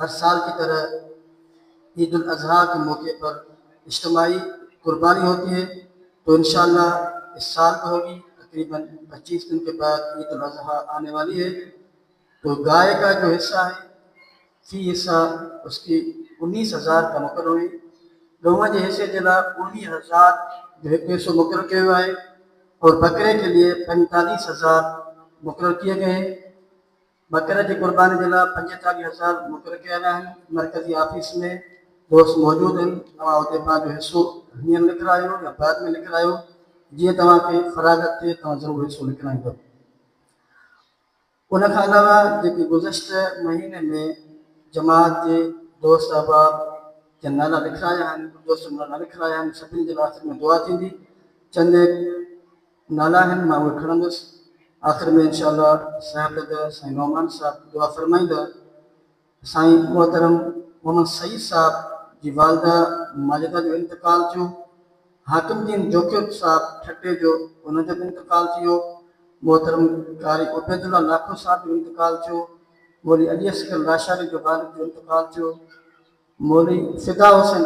ہر سال کی طرح عید الاضحیٰ کے موقع پر اجتماعی قربانی ہوتی ہے، تو انشاءاللہ اس سال کو ہوگی، تقریباً 25 دن کے بعد عید الاضحیٰ آنے والی ہے۔ تو گائے کا جو حصہ ہے، فی حصہ اس کی 19,000 کا مقرر ہوئی، گواں کے حصے جلا 19,000 جو ہے پیسوں مقرر کیے ہوا ہے، اور بکرے کے لیے 45,000 مقرر کیے گئے ہیں۔ بکرے کی قربانی جلا 45,000 مقرر کیا گیا ہے۔ مرکزی آفس میں دوست موجود ہیں، تمام بعد جو حصو ہین لکھ رہا ہو یا بعد میں لکھ رہا ہو، جی تمام کے فراغت تھے تمام ضرور حصو لکھ رہا ہے۔ ان کے علاوہ جی گزشتہ مہینے میں جماعت کے دوست احباب کے نالا لکھ رہا ہے، دوست نالا لکھ رہا ہے، سبھی کے آخر میں دعا تھی دی، چند ایک نالا ہیں ماں وہ کھڑندس آخر میں انشاءاللہ صاحب لگا سائیں نعمان صاحب دعا فرمائیں گا۔ سائیں محترم محمد سعید صاحب کی والدہ ماجدہ جو انتقال تھو، حاکم دین جوکر صاحب ٹھٹے جو انہوں نے انتقال تھو، محترم قاری عبید اللہ لاکھو صاحب جو انتقال تھو، مولوی علی اصغر لاشاری جو والد جو انتقال تھو، مولوی فدا حسین